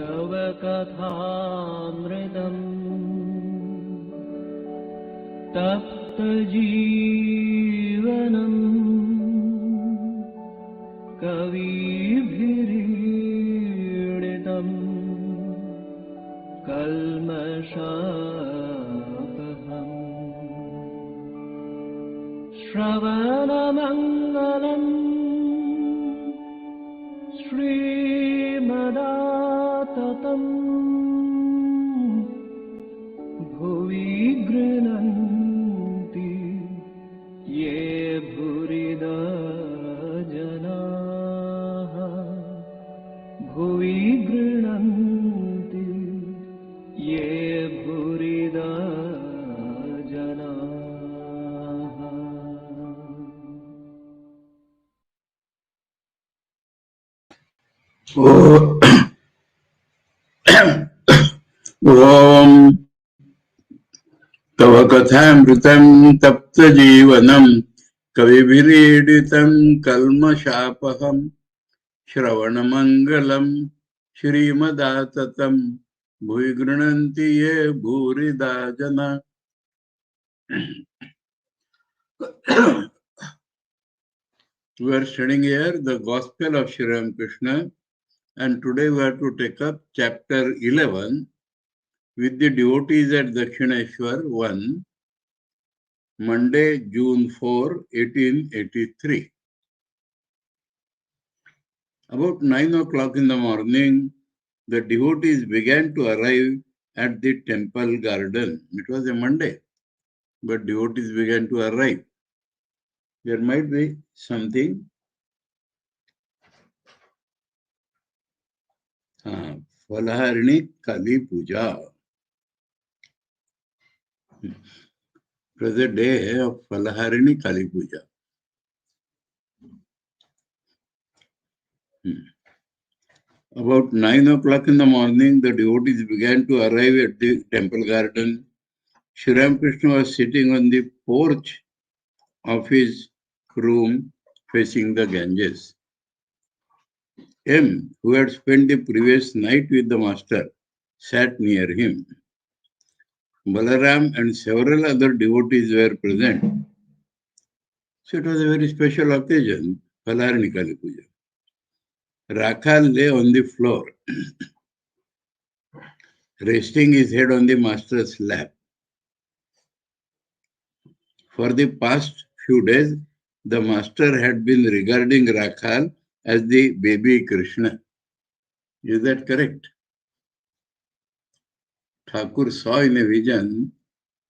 तव कथामृतम् तप्तजीवनम् कविभिरीडितम् कल्मषापहम् श्रवणमङ्गलम् श्रीमदाततम् भुवि गृह्णन्ति ये भूरिदा जनाः भुवि गृह्णन्ति ये भूरिदा जनाः। ओम तव कथामृतं तप्तजीवनं कविभिरीडितं कल्मषापहं श्रवणमङ्गलं श्रीमदाततं भुवि गृह्णन्ति ये भूरिदा जना। We are studying here the Gospel of Sri Ramakrishna, and today we have to take up chapter 11 with the devotees at Dakshineshwar 1, Monday, June 4, 1883. About 9 o'clock in the morning, the devotees began to arrive at the temple garden. It was a Monday, but devotees began to arrive. There might be something. Falaharini Kali Puja. It was a day of Falaharini Kali Puja. About 9 o'clock in the morning, the devotees began to arrive at the temple garden. Sri Ramakrishna was sitting on the porch of his room facing the Ganges. M, who had spent the previous night with the master, sat near him. Balaram and several other devotees were present. So it was a very special occasion, Falaharini Kali Puja. Rakhal lay on the floor, resting his head on the master's lap. For the past few days, the master had been regarding Rakhal as the baby Krishna. Is that correct? Thakur saw in a vision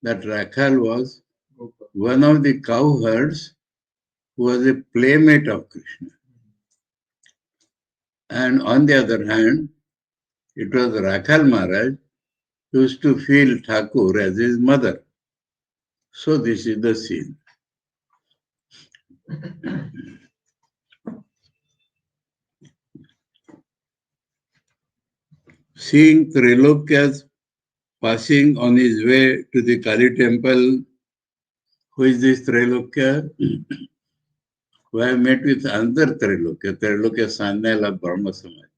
that Rakhal was one of the cowherds who was a playmate of Krishna. And on the other hand, it was Rakhal Maharaj who used to feel Thakur as his mother. So this is the scene. Seeing Trilokya's passing on his way to the Kali temple, who is this Trilokya? We have met with another Trilokya, Trilokya Sanyal of Brahma Samaj.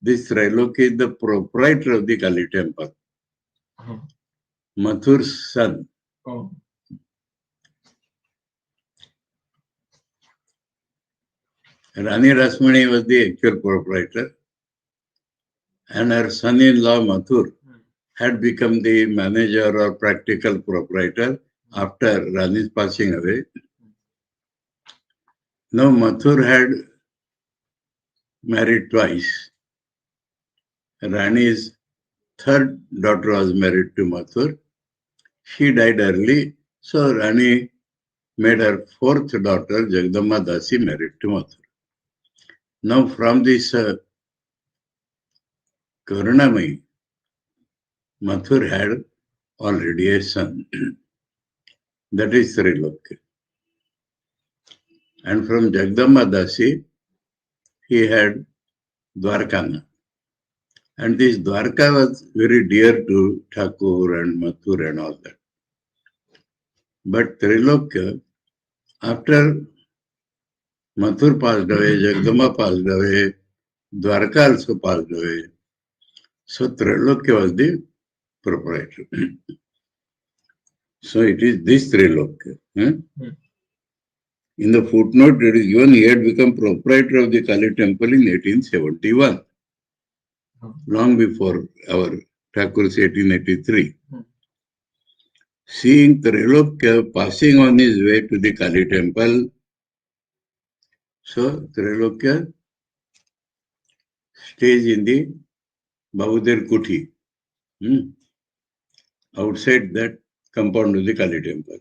This Trilokya is the proprietor of the Kali temple, Mathur's son. Rani Rasmani was the actual proprietor, and her son-in-law Mathur had become the manager or practical proprietor after Rani's passing away. Now Mathur had married twice. Rani's third daughter was married to Mathur. She died early, so Rani made her fourth daughter, Jagdamba Dasi, married to Mathur. Now from this Karunamai, Mathur had already a son. That is Trilokya. And from Jagdamba Dasi, he had Dwarkana. And this Dwarka was very dear to Thakur and Mathur and all that. But Trilokya, after Mathur passed away, Jagdamba passed away, Dwarka also passed away. So Trailokya was the proprietor. So it is this Trailokya. In the footnote, it is given he had become proprietor of the Kali temple in 1871, long before our Thakur's 1883. Seeing Trailokya passing on his way to the Kali temple, so Trailokya stays in the Babuder Kuti, outside that compound of the Kali temple.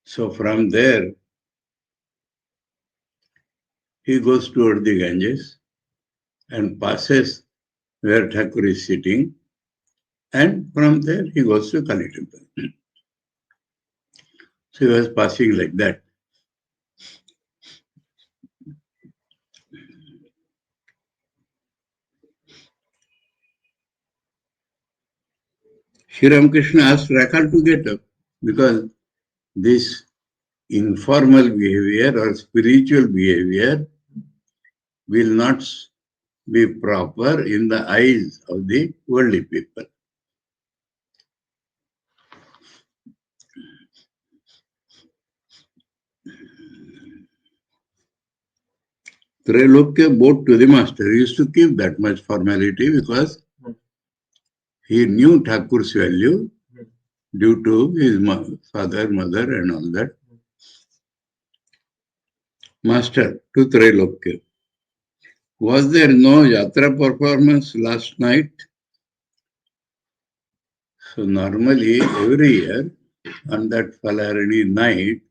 So from there, he goes toward the Ganges and passes where Thakur is sitting, and from there he goes to Kali temple. So he was passing like that. Sri Ramakrishna asked Rakal to get up because this informal behavior or spiritual behavior will not be proper in the eyes of the worldly people. Trailokya bowed to the master. He used to keep that much formality because he knew Thakur's value due to his father, mother and all that. Master, to Trailokya. Was there no yatra performance last night? So normally every year on that Phalarani night,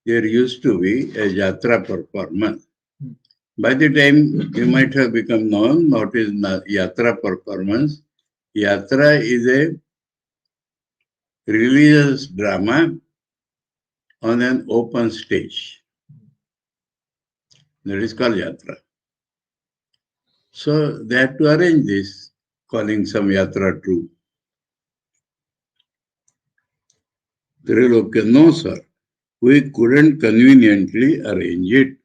there used to be a yatra performance. By the time you might have become known what is yatra performance. Yatra is a religious drama on an open stage. That is called yatra. So they had to arrange this, calling some yatra troupe. Trailokya, no sir, we couldn't conveniently arrange it.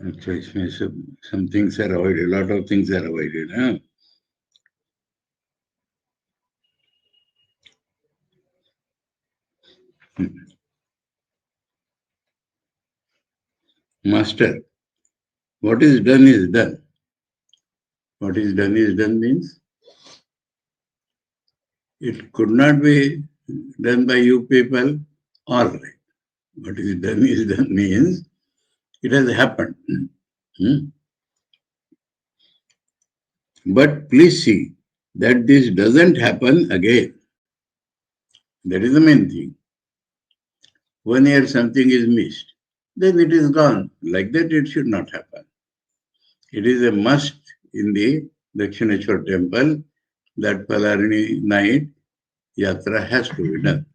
Actually, some things are avoided, a lot of things are avoided. Huh? Master, what is done is done. What is done means it could not be done by you people. All right. What is done means it has happened. But please see that this doesn't happen again. That is the main thing. 1 year something is missed, then it is gone. Like that it should not happen. It is a must in the Dakshineshwar temple that Phalarani night yatra has to be done.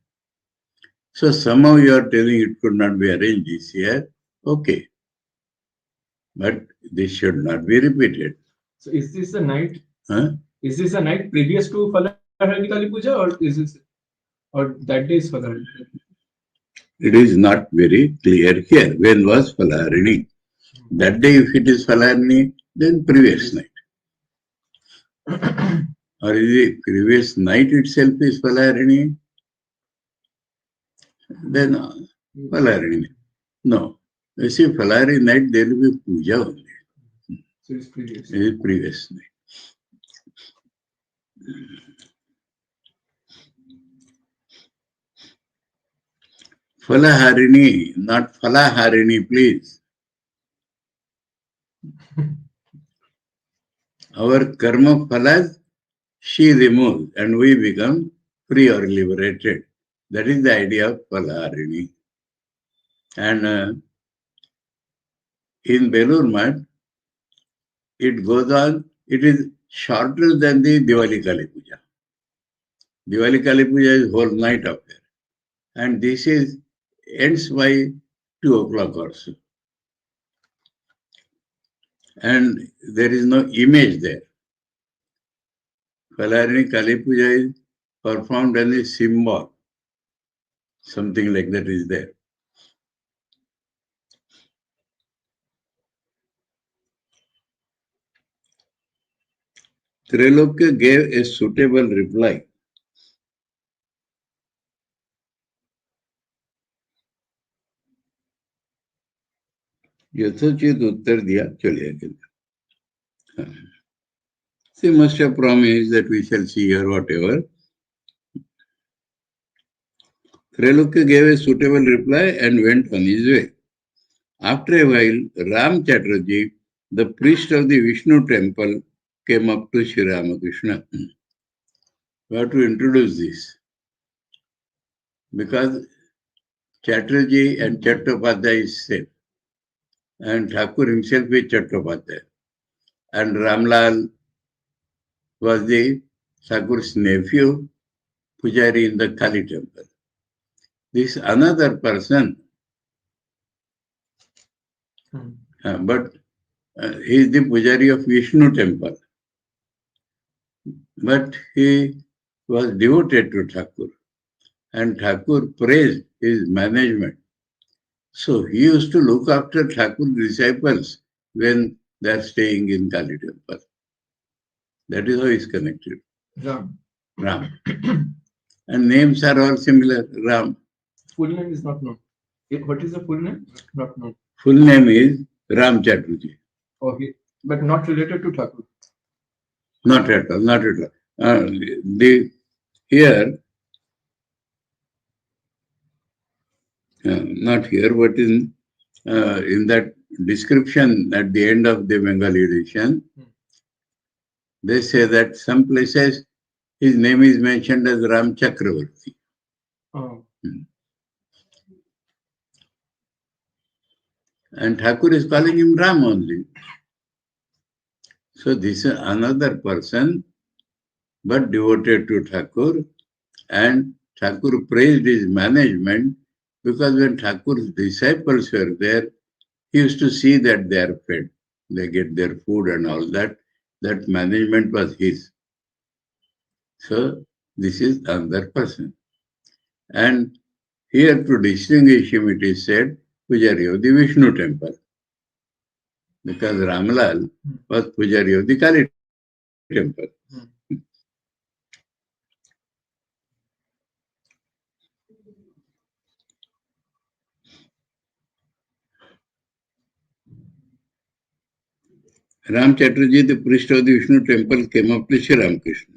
So somehow you are telling it could not be arranged this year. Okay. But this should not be repeated. So is this a night? Huh? Is this a night previous to Phalarani Kali Puja, or is this, or that day is Phalarani? It is not very clear here. When was Phalarani? That day, if it is Phalarani, then previous night. Or is it previous night itself is Phalarani? Then Phalarani. No. You see, Phalarani night there will be puja only. So it's previous. It is previous night. Phalaharini, not Phalaharini, please. Our karma phalas, she removes and we become free or liberated. That is the idea of Phalaharini. And in Belur Math, it goes on, it is shorter than the Diwali Kali Puja. Diwali Kali Puja is whole night affair. And this is ends by 2 o'clock or so. And there is no image there. Phalarani Kali Puja is performed as a symbol. Something like that is there. Trailokya gave a suitable reply. यथोचित उत्तर दिया, चलिए गया. She must have promised that we shall see her, whatever. Trailokya gave a suitable reply and went on his way. After a while, Ram Chatterjee, the priest of the Vishnu temple, came up to Sri Ramakrishna. We have to introduce this, because Chatterjee and Chattopadhyay is same, and Thakur himself is Chattopadhyay, and Ramlal was the Thakur's nephew, Pujari in the Kali temple. This another person, but he is the Pujari of Vishnu temple. But he was devoted to Thakur, and Thakur praised his management. So he used to look after Thakur's disciples when they are staying in Kali temple. That is how he is connected. Ram. And names are all similar. Ram. Full name is not known. What is the full name? Not known. Full name is Ram Chatterjee. Okay, but not related to Thakur. Not at all, not at all. Here, not here, but in that description at the end of the Bengali edition, they say that some places his name is mentioned as Ram Chakravarti. Oh. And Thakur is calling him Ram only. So this is another person, but devoted to Thakur, and Thakur praised his management, because when Thakur's disciples were there, he used to see that they are fed, they get their food and all that. That management was his. So this is another person. And here to distinguish him, it is said, Pujari of the Vishnu temple. Because Ramlal was Pujari of the Kali temple. Ram Chatterjee, the priest of the Vishnu temple, came up to Sri Ramakrishna.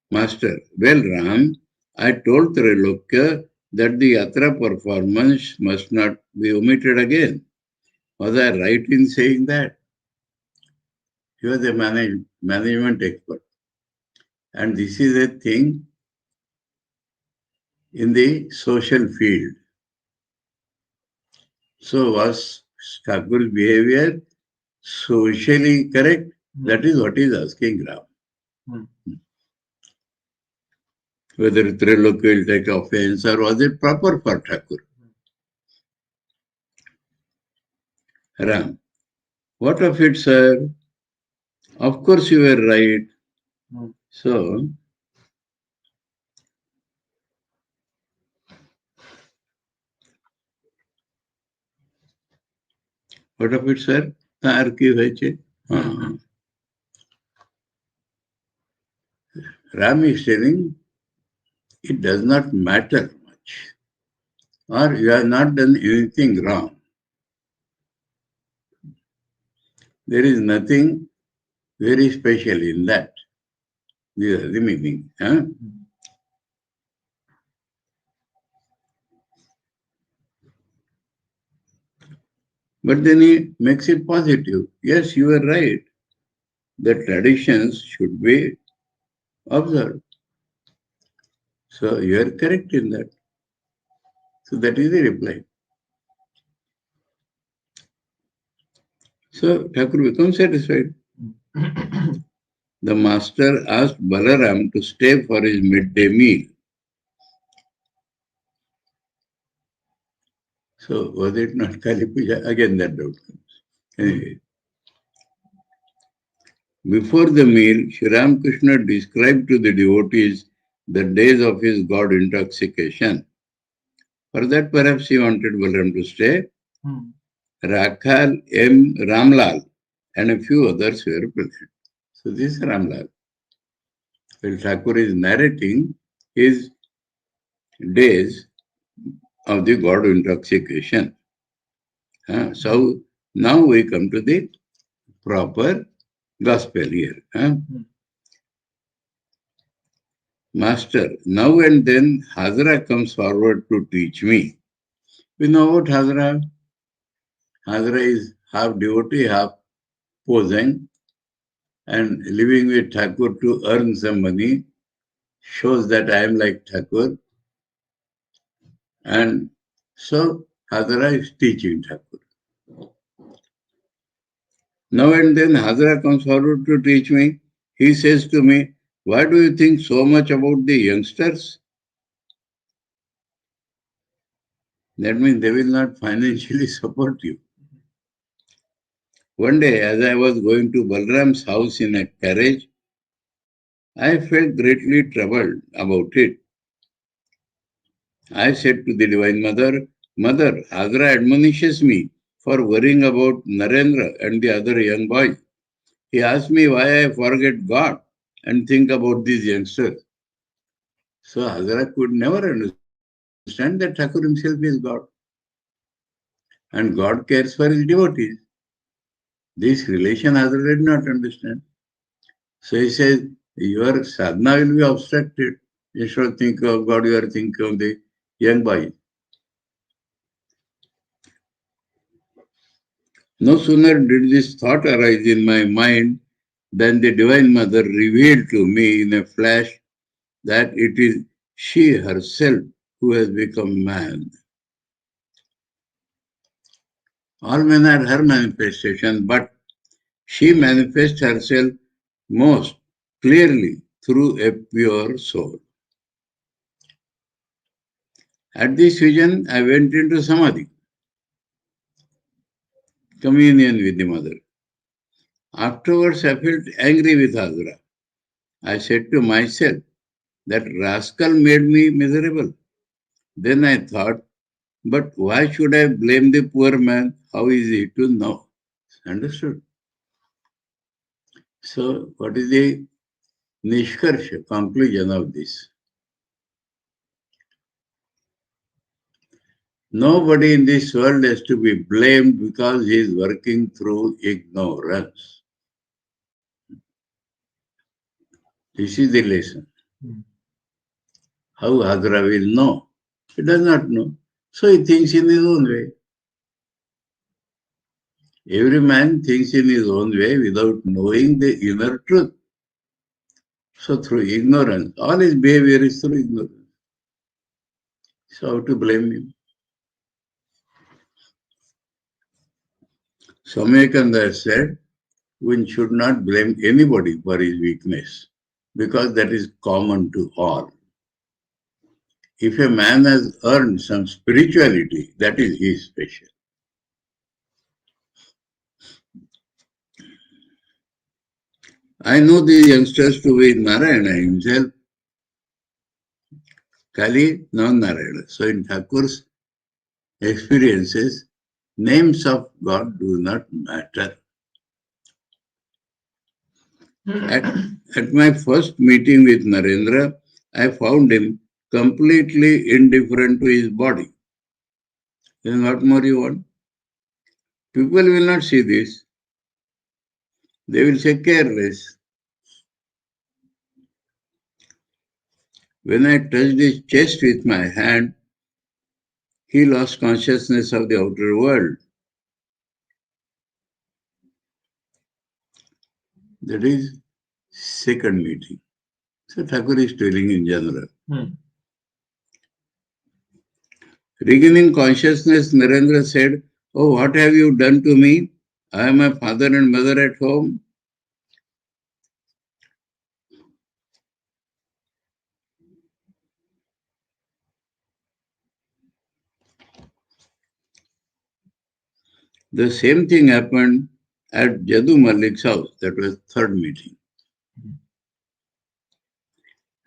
Master, well, Ram, I told Trailokya that the yatra performance must not be omitted again. Was I right in saying that? He was a management expert. And this is a thing in the social field. So was Thakur's behavior socially correct? That is what he is asking Ram. Whether Trailokya will take offense, or was it proper for Thakur? Ram, what of it, sir? Of course you were right. So, what of it, sir? Ram is telling, it does not matter much, or you have not done anything wrong. There is nothing very special in that. These are the meaning. But then he makes it positive. Yes, you are right. The traditions should be observed. So you are correct in that. So that is the reply. So Thakur becomes satisfied. The master asked Balaram to stay for his midday meal. So was it not Kali Puja? Again that doubt comes. Anyway. Before the meal, Sri Ramakrishna described to the devotees the days of his God intoxication. For that, perhaps he wanted Balaram to stay. Rakhal M. Ramlal and a few others were present. So this is Ramlal. Well, Thakur is narrating his days of the God intoxication. So now we come to the proper gospel here. Master, now and then Hazra comes forward to teach me. We know about Hazra. Hazra is half devotee, half posing, and living with Thakur to earn some money shows that I am like Thakur. And so Hazra is teaching Thakur. Now and then Hazra comes forward to teach me. He says to me, why do you think so much about the youngsters? That means they will not financially support you. One day, as I was going to Balram's house in a carriage, I felt greatly troubled about it. I said to the Divine Mother, Mother, Hazra admonishes me for worrying about Narendra and the other young boys. He asked me why I forget God and think about these youngsters. So Hazra could never understand that Thakur himself is God. And God cares for his devotees. This relation Hazra did not understand. So he says, your sadhana will be obstructed. You should think of God, you are thinking of the young boy. No sooner did this thought arise in my mind than the Divine Mother revealed to me in a flash that it is she herself who has become man. All men are her manifestation, but she manifests herself most clearly through a pure soul. At this vision, I went into Samadhi, communion with the Mother. Afterwards, I felt angry with Hazra. I said to myself, that rascal made me miserable. Then I thought, but why should I blame the poor man? How is he to know? Understood? So, what is the Nishkarsha, conclusion of this? Nobody in this world has to be blamed because he is working through ignorance. This is the lesson. How Hazra will know? He does not know. So he thinks in his own way. Every man thinks in his own way without knowing the inner truth. So through ignorance, all his behavior is through ignorance. So how to blame him? Swami Vivekananda said, one should not blame anybody for his weakness because that is common to all. If a man has earned some spirituality, that is his special. I know the youngsters to be Narayana himself, Kali, non-Narayana. So in Thakur's experiences, names of God do not matter. At my first meeting with Narendra, I found him completely indifferent to his body. Then what more you want? People will not see this. They will say careless. When I touched his chest with my hand, he lost consciousness of the outer world. That is second meeting. So Thakur is telling in general. Regaining consciousness, Narendra said, oh, what have you done to me? I am a father and mother at home. The same thing happened at Jadu Malik's house. That was third meeting.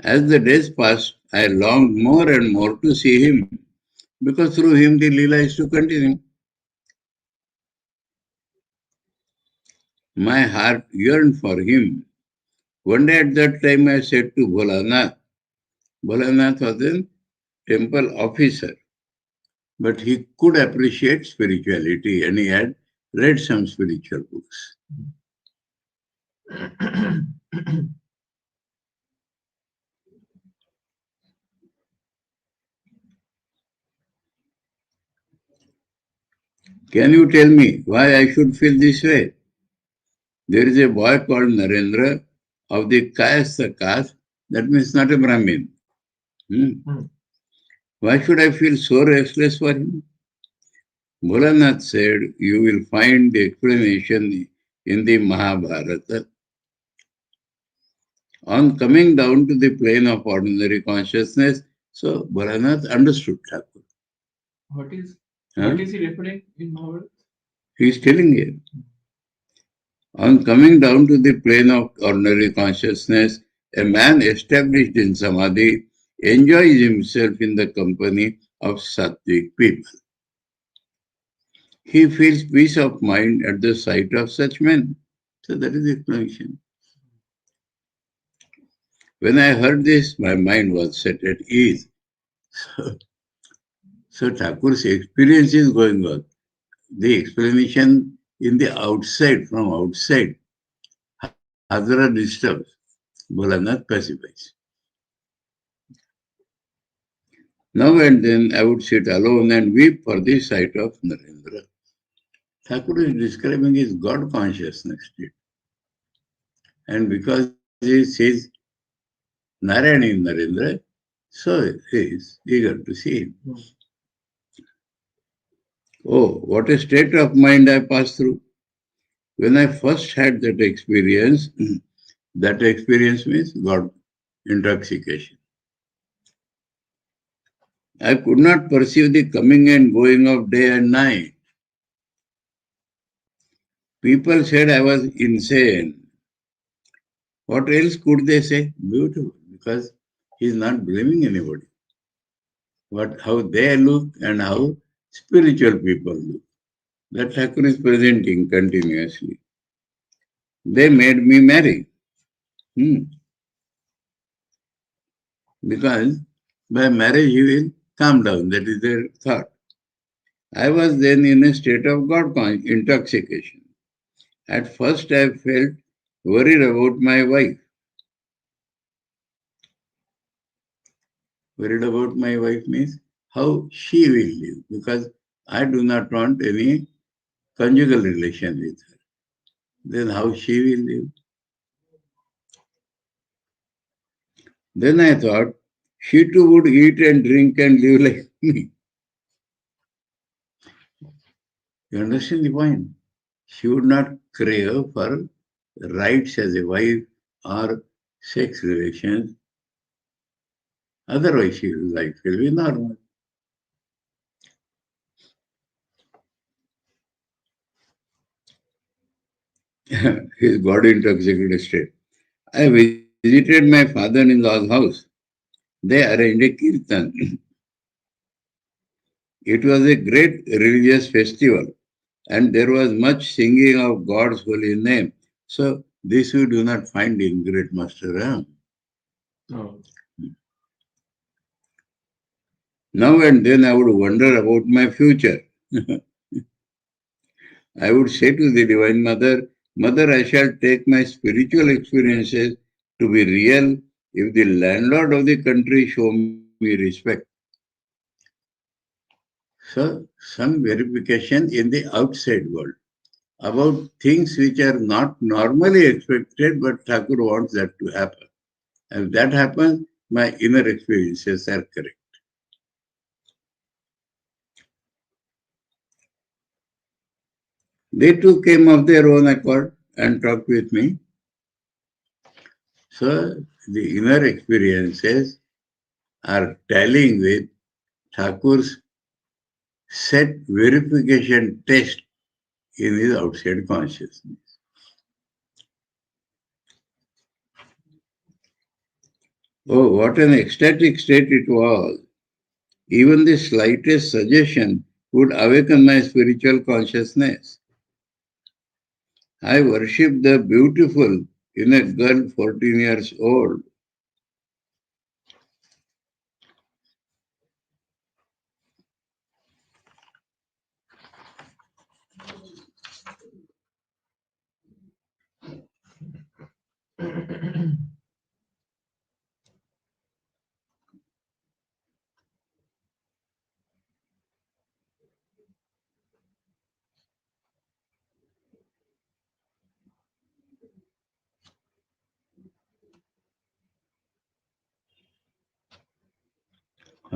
As the days passed, I longed more and more to see him, because through him the Leela is to continue. My heart yearned for him. One day at that time I said to Bholanath, Bholanath was a temple officer, but he could appreciate spirituality and he had read some spiritual books. Can you tell me why I should feel this way? There is a boy called Narendra of the Kayastha caste, that means not a Brahmin. Why should I feel so restless for him? Bholanath said, you will find the explanation in the Mahabharata. On coming down to the plane of ordinary consciousness, so Bholanath understood Thakur. What is he referring in Mahabharata? He is telling here. On coming down to the plane of ordinary consciousness, a man established in Samadhi enjoys himself in the company of sattvic people. He feels peace of mind at the sight of such men. So that is the explanation. When I heard this, my mind was set at ease. So Thakur's experience is going on. The explanation in the outside, from outside, Hadra disturbs, Bholanath pacifies. Now and then I would sit alone and weep for the sight of Narendra. Thakur is describing his God consciousness state. And because he sees Narayan in Narendra, so he is eager to see him. Oh, what a state of mind I passed through. When I first had that experience means God intoxication. I could not perceive the coming and going of day and night. People said I was insane. What else could they say? Beautiful, because he is not blaming anybody. But how they look and how spiritual people look. That Thakur is presenting continuously. They made me marry. Because by marriage he will calm down. That is their thought. I was then in a state of God intoxication. At first I felt worried about my wife. Worried about my wife means how she will live, because I do not want any conjugal relation with her. Then how she will live? Then I thought, she too would eat and drink and live like me. You understand the point? She would not crave for rights as a wife or sex relations. Otherwise, her life will be normal. His body intoxicated state. I visited my father-in-law's house. They arranged a kirtan. It was a great religious festival, and there was much singing of God's holy name. So this we do not find in Great Master Ram. No. Now and then I would wonder about my future. I would say to the Divine Mother, Mother, I shall take my spiritual experiences to be real if the landlord of the country show me respect. So, some verification in the outside world about things which are not normally expected, but Thakur wants that to happen. If that happens, my inner experiences are correct. They too came of their own accord and talked with me. So, the inner experiences are tallying with Thakur's set verification test in his outside consciousness. Oh, what an ecstatic state it was. Even the slightest suggestion would awaken my spiritual consciousness. I worshipped the beautiful in a girl 14 years old.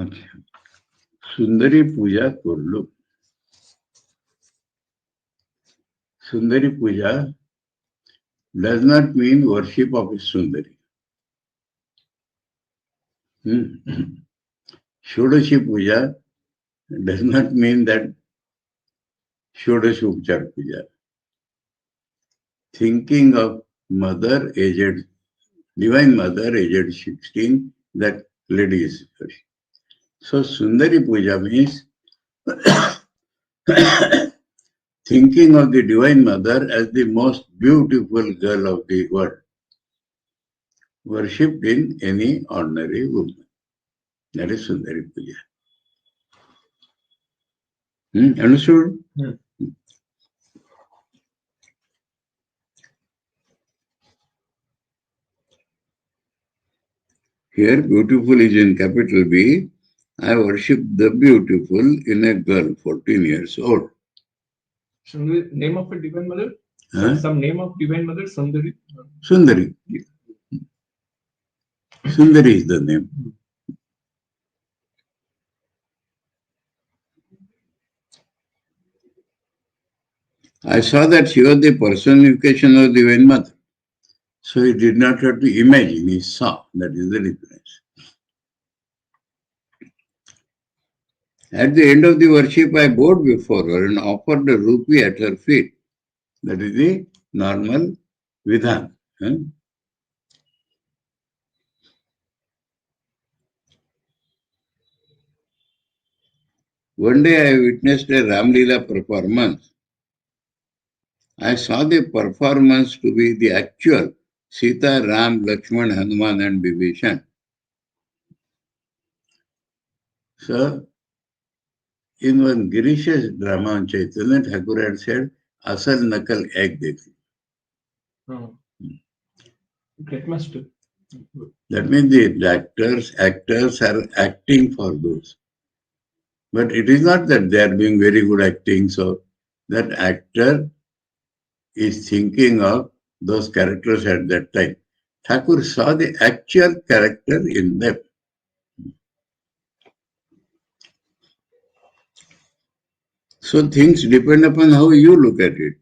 আচ্ছা, সুন্দরী পূজা করলো। Sundari Puja does not mean worship of Sundari. Shodashi Puja does not mean that Shodashi Upchar Puja. Thinking of mother aged, divine mother aged 16, that lady is. So Sundari Puja means thinking of the divine mother as the most beautiful girl of the world, worshipped in any ordinary woman. That is Sundari Puja. Understood? Here, beautiful is in capital B. I worship the beautiful in a girl 14 years old. Name of a divine mother? Huh? Some name of divine mother? Sundari? Sundari. Sundari is the name. I saw that she was the personification of Divine Mother. So he did not have to imagine, he saw. That is the difference. At the end of the worship, I bowed before her and offered a rupee at her feet. That is the normal vidhan. One day I witnessed a Ramlila performance. I saw the performance to be the actual Sita, Ram, Lakshman, Hanuman and Vibhishan. So, in one Girish's drama on Chaitanya, Thakur had said, Asal Nakal Ek Dekhi. That must do. That means the actors are acting for those. But it is not that they are doing very good acting, so that actor is thinking of those characters at that time. Thakur saw the actual character in them. So things depend upon how you look at it.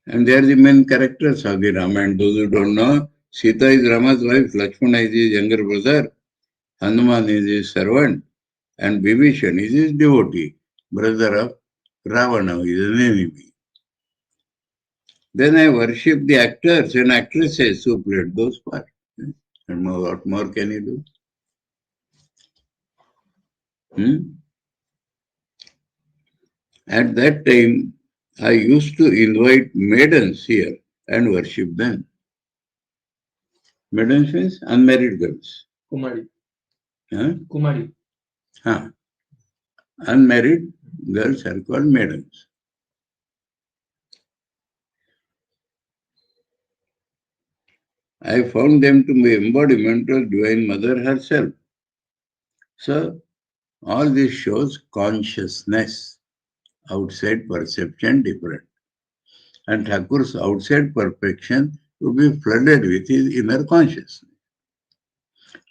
And they are the main characters of the Ramayana. Those who don't know, Sita is Rama's wife, Lakshmana is his younger brother, Hanuman is his servant, and Vibhishan is his devotee, brother of Ravana, who is an enemy. Then I worship the actors and actresses who played those parts. And what more can you do? At that time, I used to invite maidens here and worship them. Maidens means unmarried girls. Kumari. Huh? Kumari. Huh. Unmarried girls are called maidens. I found them to be embodiment of Divine Mother herself. So, all this shows consciousness, outside perception different. And Thakur's outside perfection would be flooded with his inner consciousness.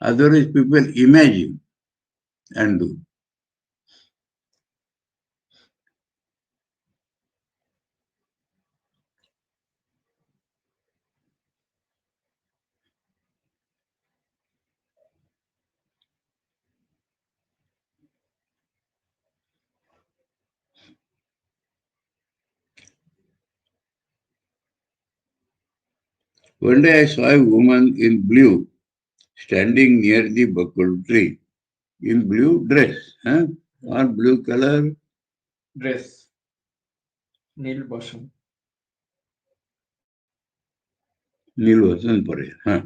Otherwise, people imagine and do. One day I saw a woman in blue standing near the bakul tree. In blue dress, huh? Or blue color? Dress. Neil Bosham. Neil wasn't for it, huh?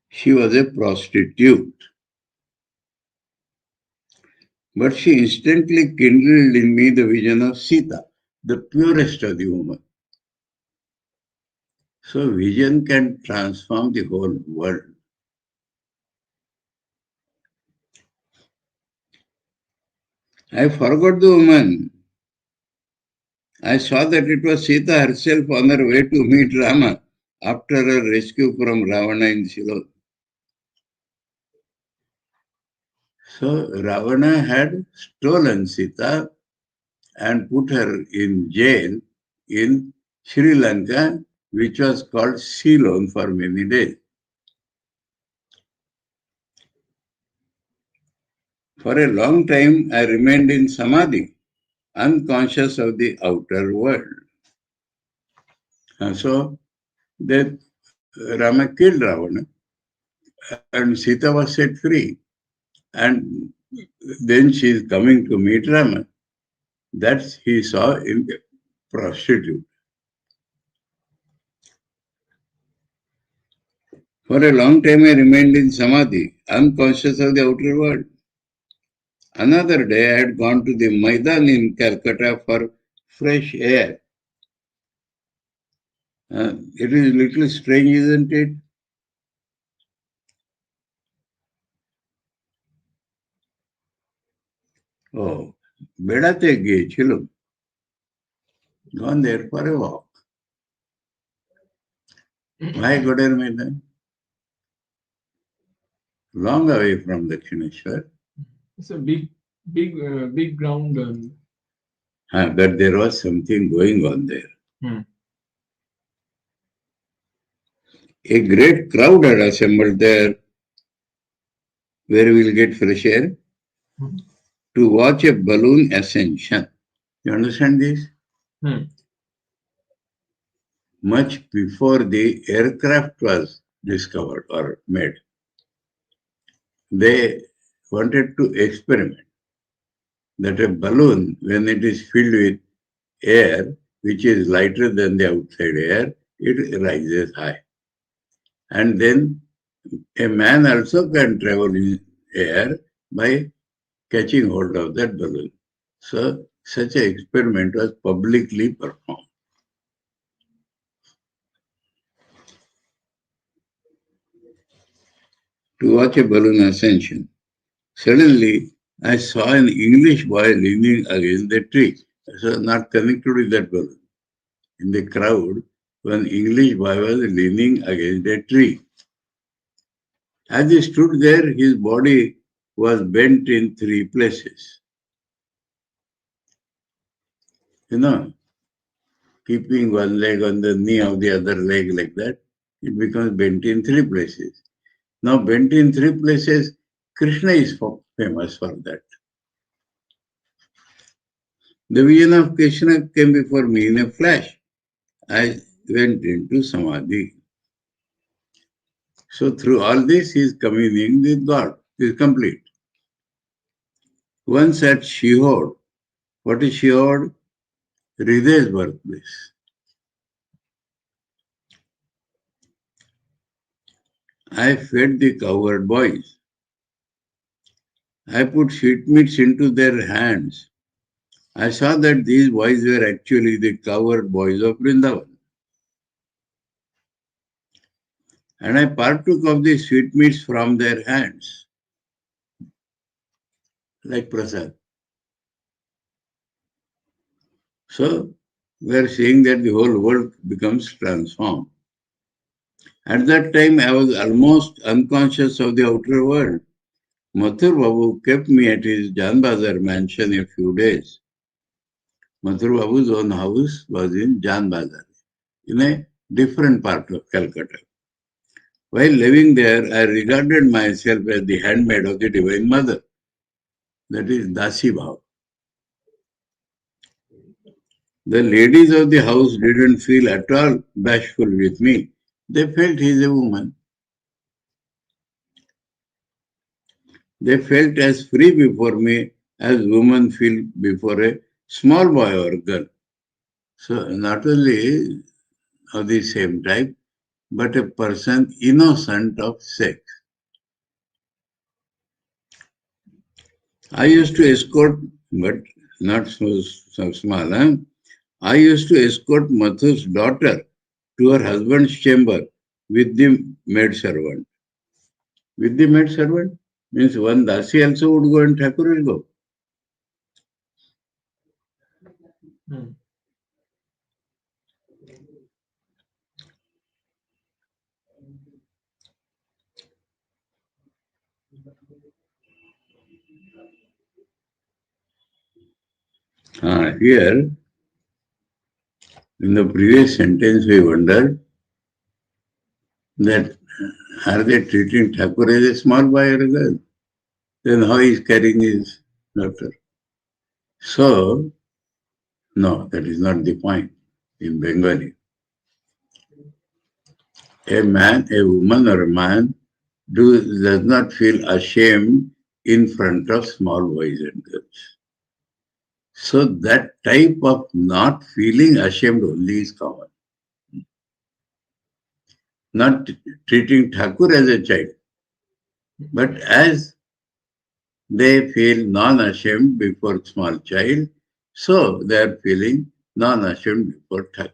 She was a prostitute. But she instantly kindled in me the vision of Sita, the purest of the woman. So vision can transform the whole world. I forgot the woman. I saw that it was Sita herself on her way to meet Rama after her rescue from Ravana in Shiloh. So Ravana had stolen Sita and put her in jail in Sri Lanka, which was called Ceylon for many days. For a long time, I remained in Samadhi, unconscious of the outer world. And so, that Rama killed Ravana, and Sita was set free. And then she is coming to meet Rama. That he saw in the prostitute. For a long time, I remained in Samadhi, unconscious of the outer world. Another day, I had gone to the Maidan in Calcutta for fresh air. It is a little strange, isn't it? Oh, বেড়াতে গিয়েছিলাম. Gone there for a walk. Why Godar Maidan? Long away from Dakshineshwar. It's a big ground. But there was something going on there. A great crowd had assembled there where we will get fresh air to watch a balloon ascension. You understand this? Much before the aircraft was discovered or made, they wanted to experiment that a balloon, when it is filled with air, which is lighter than the outside air, it rises high. And then a man also can travel in air by catching hold of that balloon. So such an experiment was publicly performed. To watch a balloon ascension. Suddenly, I saw an English boy leaning against the tree. So not connected with that balloon. In the crowd, one English boy was leaning against a tree. As he stood there, his body was bent in 3 places. You know, keeping one leg on the knee of the other leg like that, it becomes bent in 3 places. Now, bent in 3 places, Krishna is famous for that. The vision of Krishna came before me in a flash. I went into Samadhi. So through all this, he is communing with God. He is complete. Once at Shihod. What is Shihod? Hriday's birthplace. I fed the cowherd boys. I put sweetmeats into their hands. I saw that these boys were actually the cowherd boys of Vrindavan. And I partook of the sweetmeats from their hands, like prasad. So we are seeing that the whole world becomes transformed. At that time, I was almost unconscious of the outer world. Mathur Babu kept me at his Janbazar mansion a few days. Mathur Babu's own house was in Janbazar, in a different part of Calcutta. While living there, I regarded myself as the handmaid of the Divine Mother. That is Dasi Bhav. The ladies of the house didn't feel at all bashful with me. They felt he's a woman. They felt as free before me as women feel before a small boy or girl. So not only of the same type, but a person innocent of sex. I used to escort, but not so small. Huh? I used to escort Mathu's daughter to her husband's chamber with the maid servant. With the maid servant means one dasi also would go and Thakur will go. Here, in the previous sentence, we wondered that are they treating Thakur as a small boy or a girl? Then how he is carrying his daughter? So, no, that is not the point in Bengali. A man, a woman or a man does not feel ashamed in front of small boys and girls. So that type of not feeling ashamed only is common. Not treating Thakur as a child, but as they feel non-ashamed before small child, so they are feeling non-ashamed before Thakur.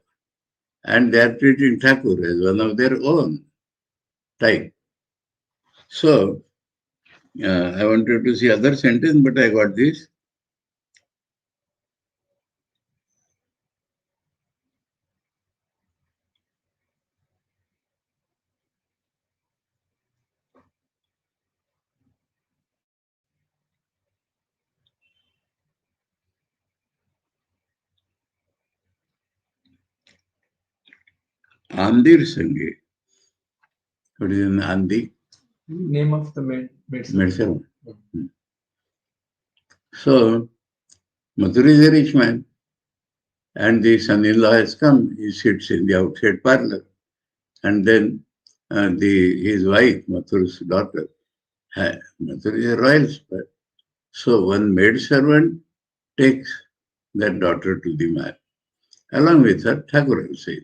And they are treating Thakur as one of their own type. So, I wanted to see other sentence, but I got this. Andir Sange. What is an Andi? Name of the Medicine. So, Mathur is a rich man, and the son-in-law has come. He sits in the outside parlor, and then his wife, Mathur's daughter, Mathur is a royal spy. So one maid servant takes that daughter to the man. Along with her, Thakur also is there.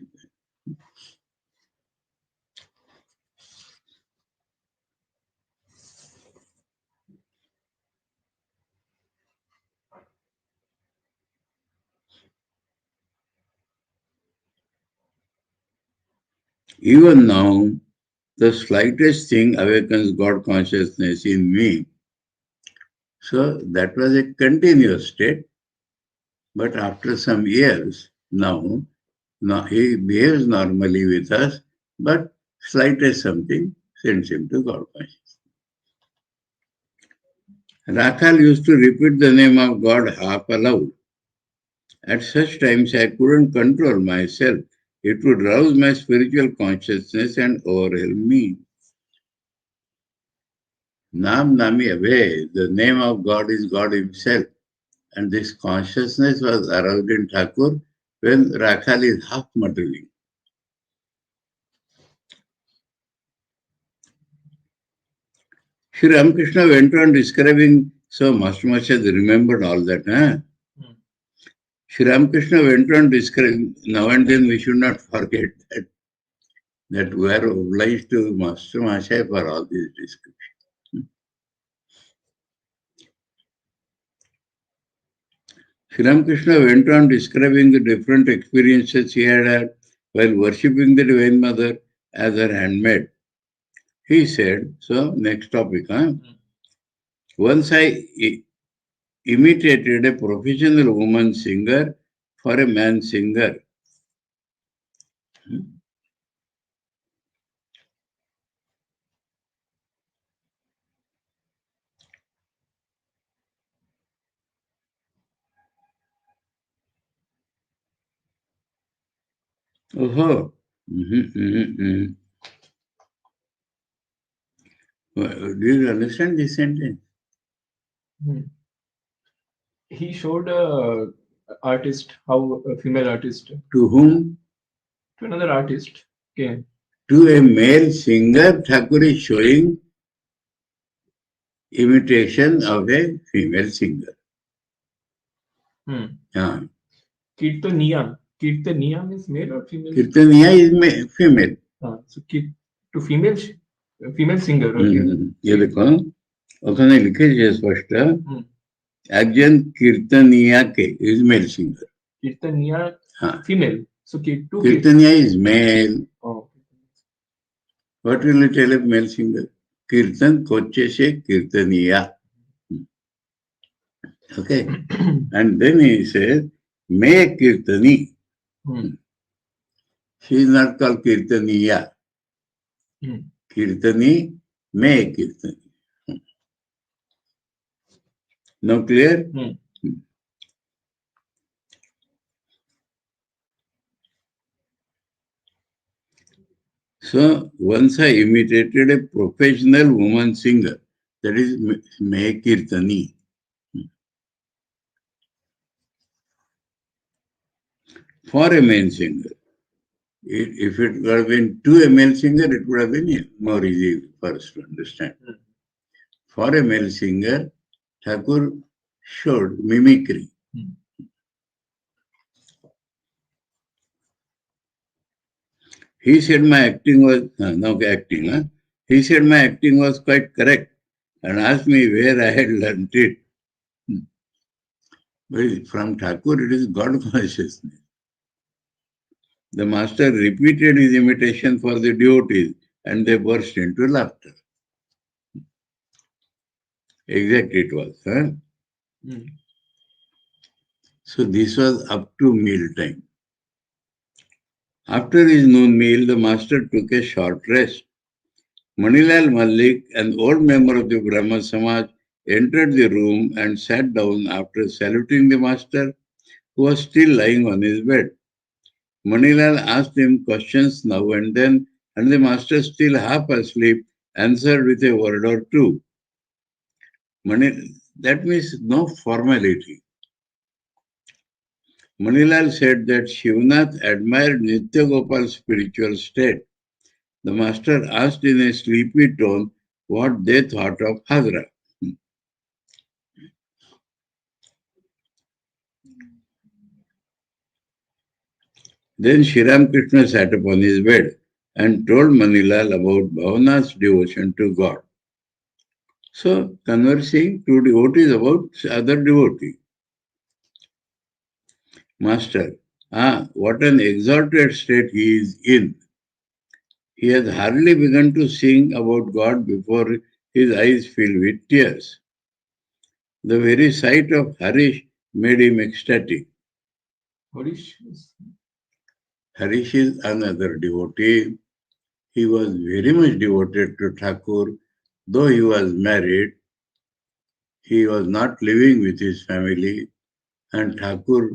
Even now, the slightest thing awakens God consciousness in me. So that was a continuous state. But after some years, now he behaves normally with us, but slightest something sends him to God consciousness. Rakhal used to repeat the name of God half aloud. At such times, I couldn't control myself. It would rouse my spiritual consciousness and overwhelm me. Nam Nami Abhay, the name of God is God Himself. And this consciousness was aroused in Thakur when Rakhal is half muttering. Sri Ramakrishna went on describing, so Master has remembered all that. Huh? Sri Ramakrishna went on describing, now and then we should not forget that we are obliged to Master Mahashaya for all these descriptions. Sri Ramakrishna went on describing the different experiences he had while worshipping the Divine Mother as her handmaid. He said, so next topic, once I imitated a professional woman singer for a man singer. Oh, do you understand this sentence? He showed a artist, how a female artist To whom? to another artist. Okay. To a male singer, Thakur is showing imitation of a female singer. Yeah. Kirtaniya. Kirtaniya means male or female? Kirtaniya is female. So to female singer. Okay. ये देखो ওখানে লিখেছে স্পষ্ট একজন কীর্তনিয়া কে is male singer. Kirtaniya female. So Kirtaniya is male. Oh. What will you tell a male singer? Kirtan kochese kirtaniya. Okay. And then he says, me kirtani. She is not called kirtaniya. Kirtani, me kirtani. Now clear? So once I imitated a professional woman singer, that is me kirtani. For a male singer. If it would have been to a male singer, it would have been more easy for us to understand. For a male singer, Thakur showed mimicry. He said my acting was, He said my acting was quite correct and asked me where I had learnt it. Well, from Thakur, it is God consciousness. The master repeated his imitation for the devotees and they burst into laughter. Exactly it was. So this was up to meal time. After his noon meal, the master took a short rest. Manilal Malik, an old member of the Brahma Samaj, entered the room and sat down after saluting the master, who was still lying on his bed. Manilal asked him questions now and then, and the master, still half asleep, answered with a word or two. That means no formality. Manilal said that Shivnath admired Nitya Gopal's spiritual state. The master asked in a sleepy tone what they thought of Hadra. Then Sri Ramakrishna sat upon his bed and told Manilal about Bhavana's devotion to God. So, conversing two devotees about other devotee. Master, what an exalted state he is in. He has hardly begun to sing about God before his eyes fill with tears. The very sight of Harish made him ecstatic. Harish is another devotee. He was very much devoted to Thakur. Though he was married, he was not living with his family, and Thakur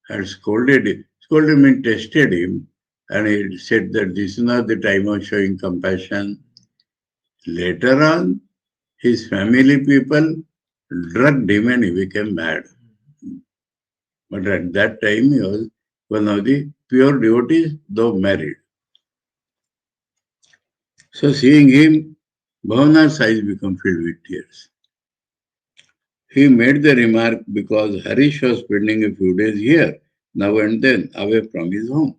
had scolded him. Scolded means tested him, and he said that this is not the time of showing compassion. Later on, his family people drugged him and he became mad. But at that time, he was one of the pure devotees, though married. So seeing him, Bhavana's eyes became filled with tears. He made the remark because Harish was spending a few days here, now and then, away from his home.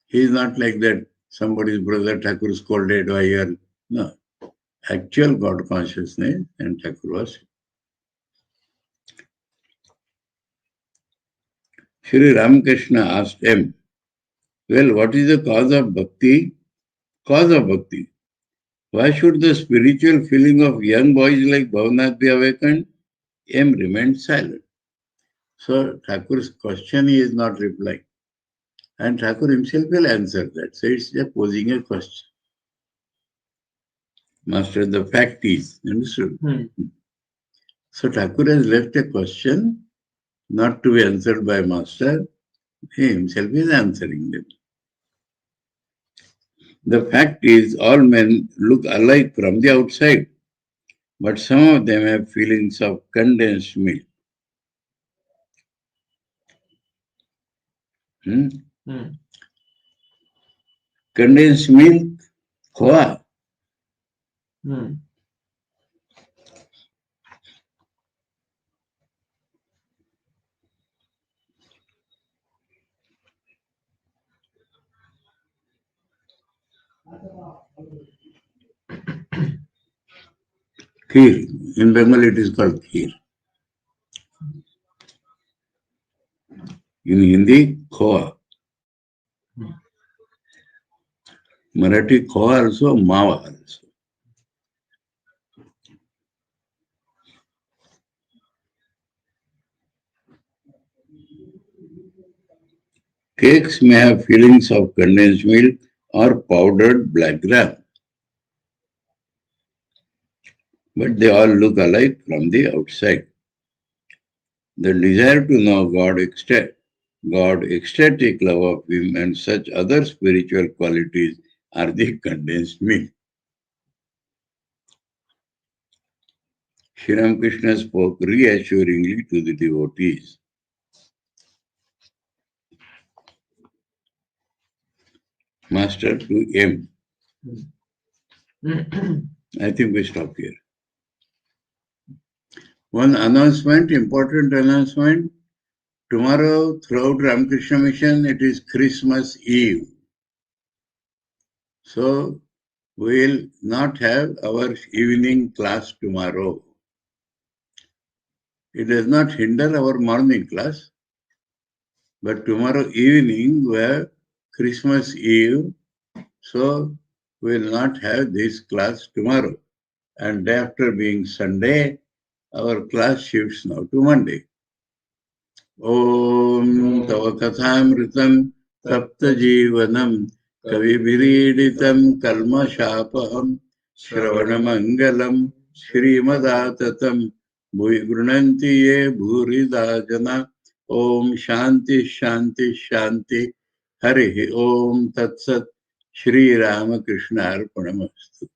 He is not like that, somebody's brother Thakur scolded or here. No. Actual God consciousness, and Thakur was. Sri Ramakrishna asked him, well, what is the cause of bhakti? Cause of bhakti. Why should the spiritual feeling of young boys like Bhavanath be awakened? M remained silent. So Thakur's question he is not replying. And Thakur himself will answer that. So it's just posing a question. Master, the fact is, understood? So Thakur has left a question not to be answered by Master. He himself is answering them. The fact is, all men look alike from the outside. but some of them have feelings of condensed milk. Condensed milk, khoa. Kheer. In Bengal it is called kheer. In Hindi, khoa. Marathi, khoa also, mawa also. Cakes may have fillings of condensed milk or powdered black gram, but they all look alike from the outside. The desire to know God, ecstatic love of Him, and such other spiritual qualities are the condensed milk. Sri Ramakrishna spoke reassuringly to the devotees. Master to M. I think we stop here. One announcement, important announcement. Tomorrow, throughout Ramakrishna Mission, it is Christmas Eve. So, we will not have our evening class tomorrow. It does not hinder our morning class. But tomorrow evening, we have Christmas Eve. So, we will not have this class tomorrow. And after being Sunday, our class shifts now to Monday. Om Tava Kathāmritam Tapta Jivanam Kavibhiriditam Kalmashapaham Shravanamangalam Shrimadatam Bhuigrunanti Ye Bhurida Jana Om Shanti Shanti Shanti Harihi Om Tat Sat Sri Ramakrishna Arpanamastu.